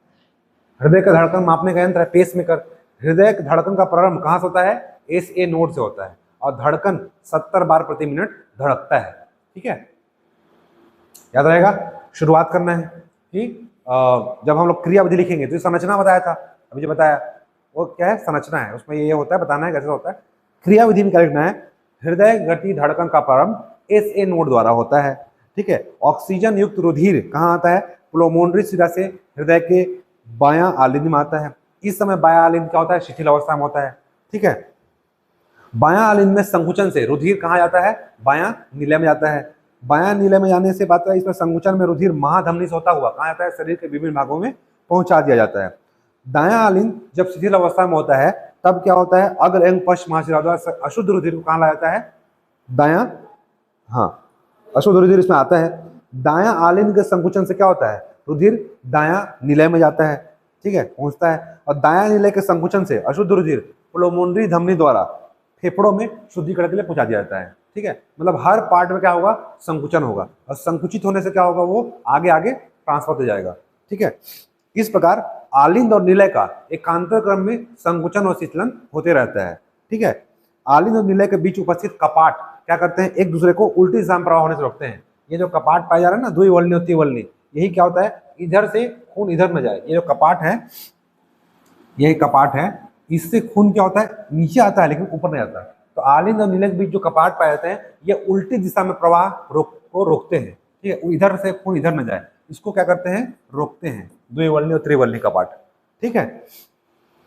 हृदय का धड़कन मापने का यंत्र है पेस मेकर। हृदय के धड़कन का प्रारंभ कहाँ से होता है, SA नोड से होता है और धड़कन 70 बार प्रति मिनट धड़कता है, ठीक है। याद रहेगा, शुरुआत करना है कि जब हम लोग क्रिया विधि लिखेंगे तो संरचना बताया था, अभी जो बताया वो क्या है, संरचना है, उसमें ये होता है, बताना है कैसे होता है। क्रिया विधि में क्या लिखना है, हृदय गति धड़कन का प्रारंभ SA नोड द्वारा होता है, ठीक है। ऑक्सीजन युक्त रुधिर कहाँ आता है, पुलोमोनरी शिरा से हृदय के बायां आलिंद में आता है। इस समय बायां आलिंद क्या होता है, शिथिल अवस्था में होता है, ठीक है। बायां आलिंद में संकुचन से रुधिर कहाँ जाता है, बायां नीलय में जाता है। बायां नीलय में जाने से बात है, इसमें संकुचन में रुधिर महाधमनी से होता हुआ कहाँ जाता है, शरीर के विभिन्न भागों में पहुंचा दिया जाता है। दायां आलिंद जब शिथिल अवस्था में होता है तब क्या होता है, अग्र एवं पश्च महाशिरा द्वारा अशुद्ध रुधिर को कहाँ लाया जाता है, दायां, हाँ, अशुद्ध रुधिर इसमें आता है। दायां आलिंद के संकुचन से क्या होता है, रुधिर दायां निलय में जाता है, ठीक है, पहुंचता है। और दायां निलय के संकुचन से अशुद्ध रुधिर पुलोमोनरी धमनी द्वारा फेफड़ों में शुद्धिकरण के लिए पहुंचा दिया जाता है, ठीक है, मतलब हर पार्ट में क्या होगा, संकुचन होगा, और संकुचित होने से क्या होगा, वो आगे आगे ट्रांसफर हो जाएगा। ठीक है, इस प्रकार आलिंद और निलय का एकांतर क्रम में संकुचन और शीतलन होते रहता है। ठीक है, आलिंद और निलय के बीच उपस्थित कपाट क्या करते हैं, एक दूसरे को उल्टी दिशा में प्रवाह होने से रोकते हैं। ये जो कपाट पाया जा रहा है ना, द्विवल्नी और त्रिवल्नी, यही क्या होता है, इधर से खून इधर न जाए। ये जो कपाट है, यही कपाट है, इससे खून क्या होता है, नीचे आता है लेकिन ऊपर नहीं आता। तो आलिंद और निलय के बीच जो कपाट पाए जाते हैं, ये उल्टी दिशा में प्रवाह को रोकते हैं। ठीक है, इधर से खून इधर न जाए, इसको क्या करते हैं, रोकते हैं, द्विवल्नी और त्रिवल्नी कपाट। ठीक है,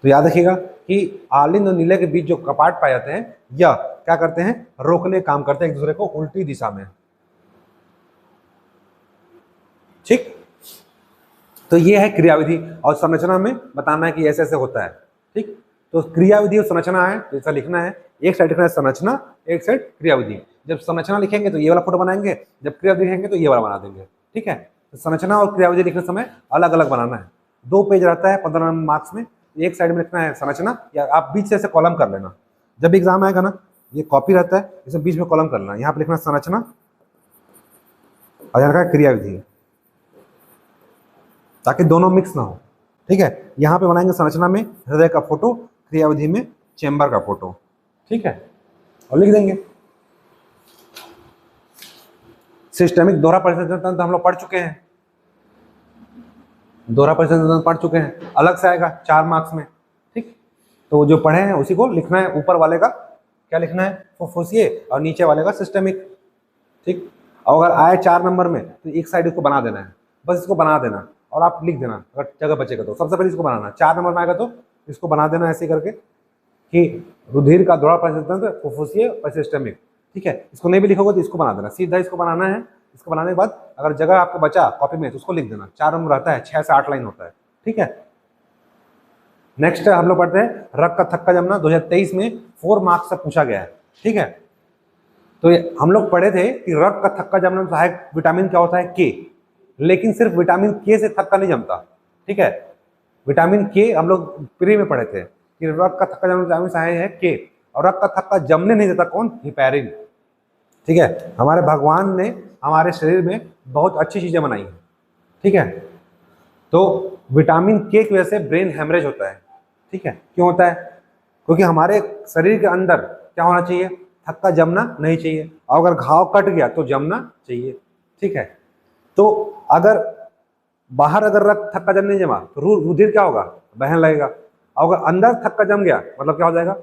तो याद रखिएगा कि आलिंद और निलय के बीच जो कपाट पाए जाते हैं, यह क्या करते हैं, रोकने काम करते हैं एक दूसरे को उल्टी दिशा में। ठीक, तो ये है क्रियाविधि, और संरचना में बताना है कि ऐसे ऐसे होता है। ठीक, तो क्रियाविधि और संरचना है, जैसा लिखना है, एक साइड लिखना है संरचना, एक साइड क्रियाविधि। जब संरचना लिखेंगे तो ये वाला फोटो बनाएंगे, जब क्रियाविधि लिखेंगे तो ये वाला बना देंगे। ठीक है, तो संरचना और क्रियाविधि लिखने समय अलग अलग बनाना है। 2 पेज रहता है 15 मार्क्स में, एक साइड में लिखना है संरचना, या आप बीच से ऐसे कॉलम कर लेना। जब एग्जाम आएगा ना, ये कॉपी रहता है, इसे बीच में कॉलम करना, यहाँ पे लिखना संरचना और यहाँ लिखा क्रियाविधि, ताकि दोनों मिक्स ना हो। ठीक है, यहाँ पे बनाएंगे संरचना में हृदय का फोटो, क्रियाविधि में चेंबर का फोटो। ठीक है, और लिख देंगे। सिस्टेमिक दोहरा परिसंचरण तंत्र हम लोग पढ़ चुके हैं, दोहरा परिसंचरण तंत्र पढ़ चुके हैं, अलग से आएगा 4 मार्क्स में। ठीक, तो जो पढ़े हैं उसी को लिखना है, ऊपर वाले का क्या लिखना है, फुफ्फुसिए, और नीचे वाले का सिस्टेमिक। ठीक, और अगर आए 4 नंबर में तो एक साइड इसको बना देना है, बस इसको बना देना और आप लिख देना, अगर जगह बचेगा तो। सबसे पहले इसको बनाना, 4 नंबर में आएगा तो इसको बना देना ऐसे करके कि रुधिर का दोहरा परिसंचरण तंत्र, फुफ्फुसिए और सिस्टेमिक। ठीक है, इसको नहीं भी लिखोगे तो इसको बना देना, सीधा इसको बनाना है। इसको बनाने के बाद अगर जगह आपको बचा कॉपी में तो उसको लिख देना। 4 नंबर रहता है, 6 से 8 लाइन होता है। ठीक है, नेक्स्ट हम लोग पढ़ते हैं रक्त का थक्का जमना, 2023 में 4 मार्क्स से पूछा गया है। ठीक है, तो हम लोग पढ़े थे कि रक्त का थक्का जमना में सहायक विटामिन क्या होता है, के, लेकिन सिर्फ विटामिन के से थक्का नहीं जमता। ठीक है, विटामिन के हम लोग प्री में पढ़े थे कि रक्त का थक्का जमना विटामिन सहायक है के, और रक्त का थक्का जमने नहीं देता कौन, हिपैरिन। ठीक है, हमारे भगवान ने हमारे शरीर में बहुत अच्छी चीजें बनाई हैं। ठीक है, तो विटामिन के की वजह से ब्रेन हेमरेज होता है। ठीक है, क्यों होता है, क्योंकि हमारे शरीर के अंदर क्या होना चाहिए, थक्का जमना नहीं चाहिए, और अगर घाव कट गया तो जमना चाहिए। ठीक है, तो अगर बाहर अगर रक्त थक्का जम नहीं जमा तो रुधिर क्या होगा, बहने लगेगा, और अगर अंदर थक्का जम गया मतलब क्या हो जाएगा,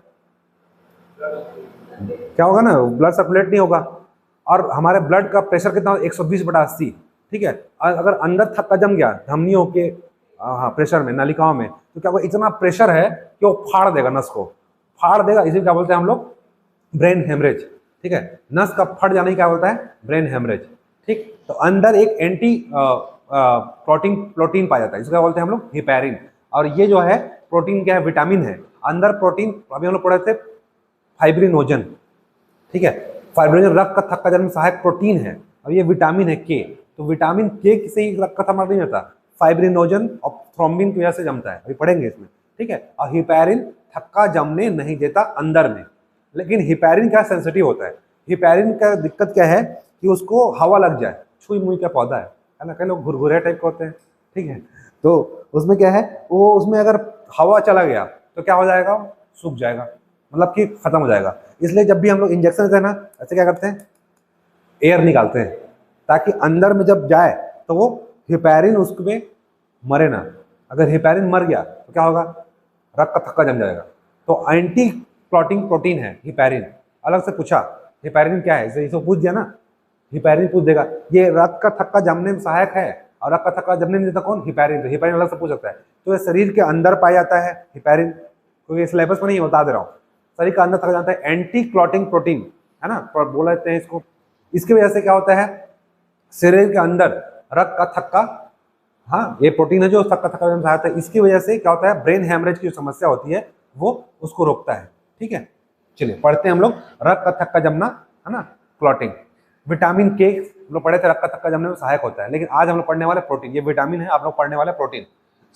क्या होगा ना, ब्लड सर्कुलेट नहीं होगा, और हमारे ब्लड का प्रेशर कितना, 120/80। ठीक है, अगर अंदर थक्का जम गया धमनियों के प्रेशर में, नलिकाओं में, तो क्या होगा, इतना प्रेशर है कि वो फाड़ देगा, नस को फाड़ देगा, इसी क्या बोलते हैं हम लोग, ब्रेन हेमरेज। ठीक है, नस का फट जाने क्या बोलता है, ब्रेन हेमरेज। ठीक, तो अंदर एक एंटी प्रोटीन पाया जाता है, इसको क्या बोलते हैं हम लोग, हिपैरिन। और ये जो है प्रोटीन क्या है, विटामिन है। अंदर प्रोटीन अभी हम लोग पढ़े थे फाइब्रिनोजन। ठीक है, फाइब्रिनोजन रक्त का थक्का जमने में सहायक प्रोटीन है, और ये विटामिन है के। तो विटामिन के से ही रक्त का थक्का नहीं होता, फाइब्रिनोजन और थ्रोम्बिन की वजह से जमता है, अभी पढ़ेंगे इसमें। ठीक है, और हिपैरिन थक्का जमने नहीं देता अंदर में, लेकिन हिपैरिन क्या सेंसिटिव होता है। हिपैरिन का दिक्कत क्या है कि उसको हवा लग जाए, छुई मुई का पौधा है ना, कई लोग घुरघुरे टाइप के होते हैं। ठीक है, तो उसमें क्या है, वो उसमें अगर हवा चला गया तो क्या हो जाएगा, सूख जाएगा, मतलब कि खत्म हो जाएगा। इसलिए जब भी हम लोग इंजेक्शन देते हैं ना, ऐसे क्या करते हैं, एयर निकालते हैं, ताकि अंदर में जब जाए तो वो हिपैरिन उसमें मरे ना। अगर हिपैरिन मर गया तो क्या होगा, रक्त का थक्का जम जाएगा। तो एंटी क्लॉटिंग प्रोटीन है हिपैरिन। अलग से पूछा हिपैरिन क्या है, इसे पूछ दिया ना, हिपैरिन पूछ देगा, ये रक्त का थक्का जमने में सहायक है, और रक्त का थक्का जमने नहीं देता कौन, हिपैरिन। तो हिपैरिन अलग से पूछ सकता है। तो ये शरीर के अंदर पाया जाता है हिपैरिन, क्योंकि सिलेबस में नहीं बता दे रहा हूँ, शरीर का अंदर थक्का जाता है, एंटी क्लॉटिंग प्रोटीन है ना, बोला जाते हैं इसको। इसकी वजह से क्या होता है, शरीर के अंदर रक्त का थक्का, हाँ ये प्रोटीन है जो थक्का जमने में सहायक है, इसकी वजह से क्या होता है, ब्रेन हेमरेज की जो समस्या होती है वो उसको रोकता है। ठीक है, चलिए पढ़ते हैं हम लोग, रक्त का थक्का जमना है ना, क्लॉटिंग। विटामिन के हम लोग पढ़े थे, रक्त का थक्का जमने में सहायक होता है, लेकिन आज हम लोग पढ़ने वाले प्रोटीन, ये विटामिन है, आप लोग पढ़ने वाले प्रोटीन।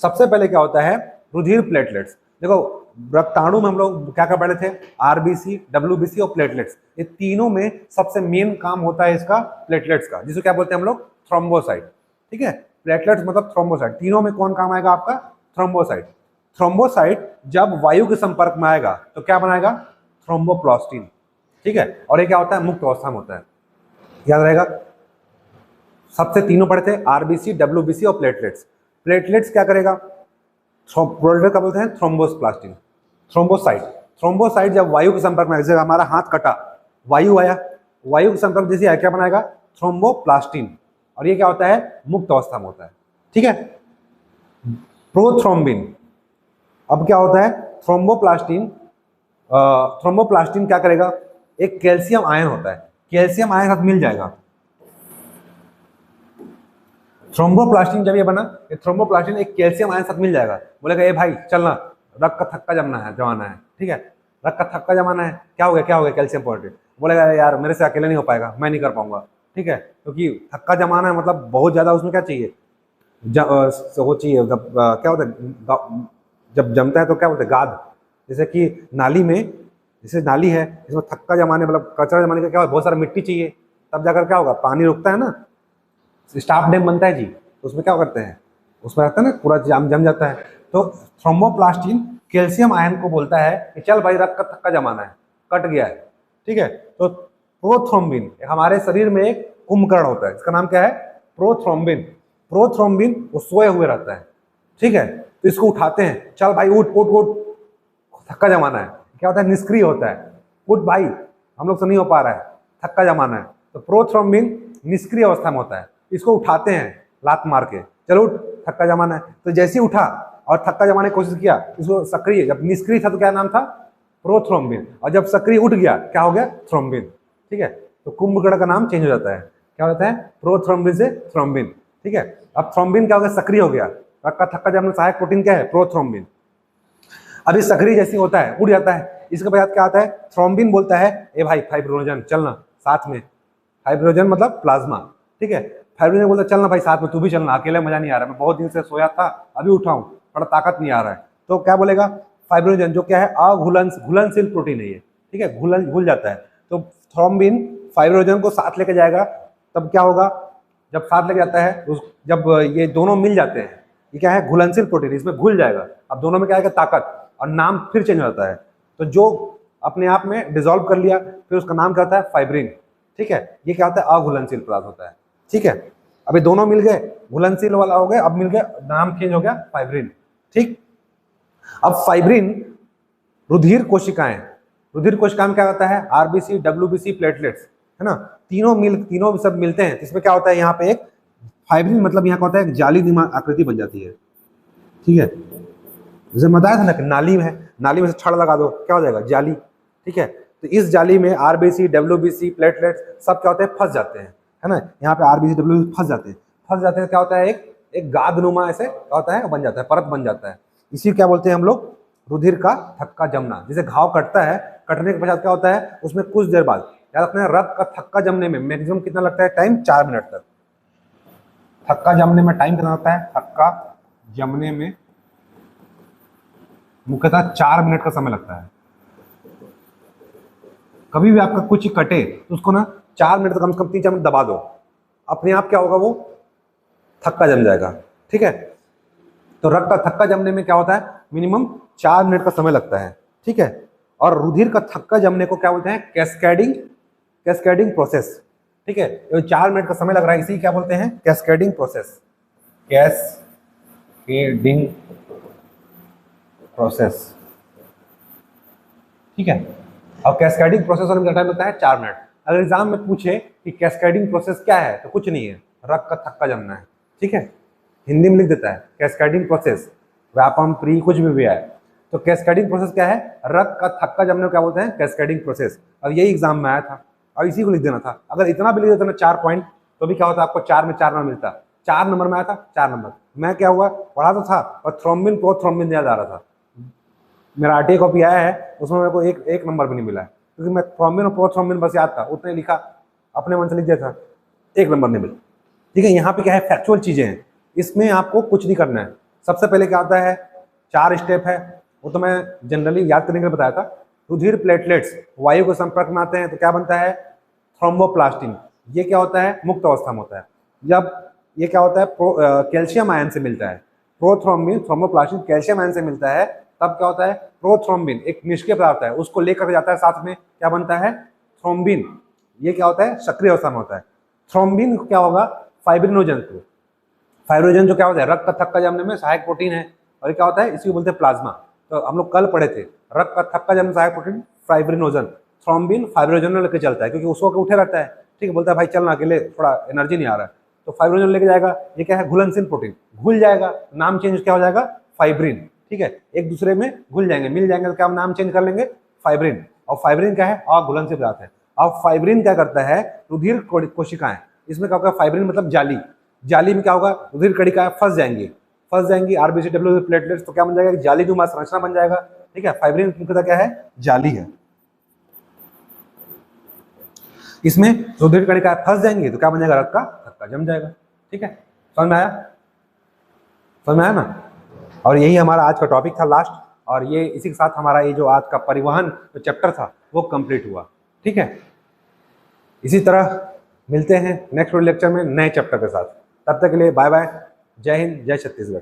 सबसे पहले क्या होता है, रुधिर प्लेटलेट्स। देखो रक्ताणु में हम लोग क्या क्या पढ़े थे, आरबीसी, डब्ल्यूबीसी और प्लेटलेट्स। ये तीनों में सबसे मेन काम होता है इसका प्लेटलेट्स का, जिसे क्या बोलते हैं हम लोग, थ्रोम्बोसाइट। ठीक है, प्लेटलेट्स मतलब थ्रोम्बोसाइट। तीनों में कौन काम आएगा आपका, थ्रोम्बोसाइट। थ्रोम्बोसाइट जब वायु के संपर्क में आएगा तो क्या बनाएगा, थ्रोम्बोप्लास्टिन। ठीक है, और ये क्या होता है, मुक्त अवस्था में होता है, याद रहेगा। सबसे तीनों पढ़े थे, आरबीसी, डब्ल्यूबीसी और प्लेटलेट्स। प्लेटलेट्स क्या करेगा, प्लेटलेट का बोलते हैं थ्रोम्बोप्लास्टिन, थ्रोम्बोसाइट। थ्रोम्बोसाइट जब वायु के संपर्क में, जैसे हमारा हाथ कटा, वायु आया, वायु के संपर्क जैसे आया क्या बनाएगा, थ्रोम्बोप्लास्टिन, और ये क्या होता है, मुक्त अवस्था में होता है। ठीक है, प्रोथ्रोम्बिन। अब क्या होता है, थ्रोम्बोप्लास्टिन, थ्रोम्बोप्लास्टिन क्या करेगा, एक कैल्शियम आयन होता है, कैल्शियम आयन साथ मिल जाएगा। थ्रोम्बोप्लास्टिन जब ये बना, ये थ्रोम्बोप्लास्टिन एक कैल्शियम आयन साथ मिल जाएगा, बोलेगा ए भाई चलना, रक्त का थक्का जमाना है। ठीक है, रक्त का थक्का जमाना है, क्या हो गया कैल्शियम पॉजिटिव, बोलेगा यार मेरे से अकेले नहीं हो पाएगा, मैं नहीं कर पाऊंगा। ठीक है, क्योंकि थक्का जमाना है मतलब बहुत ज्यादा उसमें क्या चाहिए, वो चाहिए, जब क्या होता है, जब जमता है तो क्या बोलते हैं, गाद। जैसे कि नाली में, जैसे नाली है इसमें थक्का जमाने मतलब कचरा जमाने का क्या होगा, बहुत सारा मिट्टी चाहिए, तब जाकर क्या होगा, पानी रुकता है ना, स्टाफ डैम बनता है जी, तो उसमें क्या करते हैं, उसमें रहता है ना पूरा जम जाता है। तो थ्रोम्बोप्लास्टिन कैल्शियम आयन को बोलता है कि चल भाई रक्त का थक्का जमाना है, कट गया है। ठीक है, तो प्रोथ्रोम्बिन हमारे शरीर में एक कुंभकर्ण होता है, इसका नाम क्या है, प्रोथ्रोम्बिन। प्रोथ्रोम्बिन वो सोए हुए रहता है। ठीक है, तो इसको उठाते हैं, चल भाई उठ उठ उठ, थक्का जमाना है, क्या होता है, निष्क्रिय होता है, उठ भाई हम लोग से नहीं हो पा रहा है, थक्का जमाना है। तो प्रोथ्रोम्बिन निष्क्रिय अवस्था में होता है, इसको उठाते हैं लात मार के, चलो उठ थक्का जमाना है। तो जैसे ही उठा और थक्का जमाने की कोशिश किया, इसको सक्रिय, जब निष्क्रिय था तो क्या नाम था, प्रोथ्रोम्बिन, और जब सक्रिय उठ गया क्या हो गया, थ्रोम्बिन। ठीक है, तो कुंभकर्ण का नाम चेंज हो जाता है, क्या होता है, प्रोथ्रोम्बिन से थ्रोम्बिन। ठीक है, अब थ्रोम्बिन क्या हो गया, सक्रिय हो गया, रक्त का थक्का जमाने सहायक प्रोटीन क्या है, प्रोथ्रोम्बिन। अभी सक्रिय जैसे होता है, उड़ जाता है, इसके बाद क्या आता है, थ्रोम्बिन बोलता है ए भाई फाइब्रोजन चलना साथ में, फाइब्रोजन मतलब प्लाज्मा। ठीक है, फाइब्रोजन बोलता है चलना भाई साथ में, तू भी चलना, अकेले मजा नहीं आ रहा, मैं बहुत दिन से सोया था, अभी उठा हूँ, थोड़ा ताकत नहीं आ रहा है। तो क्या बोलेगा, फाइब्रोजन जो क्या है, घुलनशील प्रोटीन है ये। ठीक है, घुल जाता है, तो थ्रोम्बिन फाइब्रोजन को साथ लेके जाएगा, तब क्या होगा, जब साथ लेके जाता है, जब ये दोनों मिल जाते हैं, ये क्या है, घुलनशील प्रोटीन, इसमें घुल जाएगा, अब दोनों में क्या आएगा, ताकत, और नाम फिर चेंज हो जाता है। तो जो अपने आप में डिसॉल्व कर लिया, फिर उसका नाम क्या होता है, फाइब्रिन। ठीक है, ये क्या होता है, अघुलनशील पदार्थ होता है। ठीक है, अभी दोनों मिल गए, घुलनशील वाला हो गया, अब मिल गया, नाम चेंज हो गया, फाइब्रिन। ठीक, अब फाइब्रिन रुधिर कोशिकाएं, रुधिर कोशिका में क्या होता है, आरबीसी, डब्ल्यूबीसी, प्लेटलेट्स, है ना, तीनों सब मिलते हैं, इसमें क्या होता है, यहाँ पे एक फाइब्रिन मतलब यहाँ का होता है, एक जाली आकृति बन जाती है। ठीक है, जैसे बताया था ना कि नाली में है, नाली में से छड़ लगा दो, क्या हो जाएगा, जाली। ठीक है, तो इस जाली में आरबीसी, डब्ल्यूबीसी, प्लेटलेट्स सब क्या होते हैं, फंस जाते हैं, है ना, यहाँ पे आरबीसी, डब्ल्यूबीसी फंस जाते हैं, क्या होता है, एक गादनुमा ऐसे क्या होता है, बन जाता है, परत बन जाता है। इसी क्या बोलते हैं हम लोग, रुधिर का थक्का जमना। जैसे घाव कटता है, कटने के पश्चात क्या होता है, उसमें कुछ देर बाद, याद रखना है, रक्त का थक्का जमने में मैक्सिमम कितना लगता है टाइम, 4 मिनट तक। थक्का जमने में टाइम कितना लगता है, थक्का जमने में मुख्यतः 4 मिनट का समय लगता है। कभी भी आपका कुछ कटे तो उसको ना 4 मिनट तक, कम से कम 3-4 मिनट दबा दो, अपने आप क्या होगा, वो थक्का जम जाएगा। ठीक है, तो रक्त का थक्का जमने में क्या होता है, मिनिमम 4 मिनट का समय लगता है। ठीक है, और रुधिर का थक्का जमने को क्या बोलते हैं, कैस्केडिंग प्रोसेस। ठीक है, तो 4 मिनट का समय लग रहा है, इसी क्या बोलते हैं, कैस्केडिंग प्रोसेस, कैस्केडिंग प्रोसेस। ठीक है, अब कैस्केडिंग प्रोसेस होने में टाइम लगता है 4 मिनट। अगर एग्जाम में पूछे कि कैस्केडिंग प्रोसेस क्या है, तो कुछ नहीं है, रक्त का थक्का जमना है। ठीक है, हिंदी में लिख देता है कैस्केडिंग प्रोसेस, व्यापम प्री कुछ भी आए, तो कैस्केडिंग प्रोसेस क्या है, रक्त का थक्का जमने को क्या बोलते हैं, कैस्केडिंग प्रोसेस। अब यही एग्जाम में आया था, और इसी को लिख देना था। अगर इतना भी लिख देता ना 4 पॉइंट, तो भी क्या होता, आपको 4 में 4 नंबर मिलता, 4 नंबर में आया था, 4 नंबर। मैं क्या हुआ, पढ़ा तो था, और थ्रोम्बिन प्रोथ्रोम्बिन याद आ रहा था, मेरा आरटीए कॉपी आया है, उसमें मेरे को एक नंबर भी नहीं मिला है, क्योंकि मैं थ्रोम्बिन और प्रोथ्रोम्बिन बस याद था, उतने लिखा, अपने मन से लिख दिया था, 1 नंबर नहीं मिला। ठीक है, यहाँ पे क्या है, फैक्चुअल चीजें हैं, इसमें आपको कुछ नहीं करना है। सबसे पहले क्या आता है, 4 स्टेप है, वो तो मैं जनरली याद करने के लिए बताया था। रुधिर प्लेटलेट्स वायु के संपर्क में आते हैं तो क्या बनता है, थ्रोम्बोप्लास्टिन। ये क्या होता है, मुक्त अवस्था में होता है। जब ये क्या होता है, कैल्शियम आयन से मिलता है, प्रोथ्रोम्बिन थ्रोम्बोप्लास्टिन कैल्शियम आयन से मिलता है, तब क्या होता है, प्रोथ्रोम्बिन एक निष्क्रिय पदार्थ है, उसको लेकर जाता है साथ में, क्या बनता है, थ्रोम्बिन। ये क्या होता है, सक्रिय अवस्था में होता है। थ्रोम्बिन क्या होगा, फाइब्रिनोजन को, फाइब्रिनोजन जो क्या होता है, रक्त का थक्का जमने में सहायक प्रोटीन है, और ये क्या होता है, इसी को बोलते हैं प्लाज्मा। तो हम लोग कल पढ़े थे, रक्त का थक्का जमने सहायक प्रोटीन फाइब्रिनोजन, थ्रोम्बिन फाइब्रिनोजन में लेकर चलता है, क्योंकि उसको उठे रहता है, ठीक है, बोलता है भाई चलना, अकेले थोड़ा एनर्जी नहीं आ रहा है, तो फाइब्रिनोजन लेके जाएगा। ये क्या है, घुलनशील प्रोटीन, घुल जाएगा, नाम चेंज क्या हो जाएगा, फाइब्रिन, ठीक है, एक दूसरे में घुल जाएंगे, मिल जाएंगे, तो क्या हम नाम चेंज कर लेंगे, फाइब्रिन। और फाइब्रिन क्या है, अघुलनशील पदार्थ है। अब फाइब्रिन क्या करता है, रुधिर कोशिकाएं, इसमें क्या होगा, फाइब्रिन मतलब जाली, जाली में क्या होगा, रुधिर कणिकाएं फंस जाएंगी आरबीसी डब्ल्यू प्लेटलेट्स, तो क्या बन जाएगा, जाली नुमा संरचना बन जाएगा, ठीक है। फाइब्रिन मुख्यतः क्या है, जाली है। इसमें रुधिर कणिकाएं फंस जाएंगी तो क्या बन जाएगा, रक्त का थक्का जम जाएगा, ठीक है। समझ में आया, समझ में आया ना। और यही हमारा आज का टॉपिक था लास्ट, और ये इसी के साथ हमारा ये जो आज का परिवहन जो चैप्टर था वो कंप्लीट हुआ, ठीक है। इसी तरह मिलते हैं नेक्स्ट लेक्चर में नए चैप्टर के साथ, तब तक के लिए बाय बाय, जय हिंद, जय छत्तीसगढ़।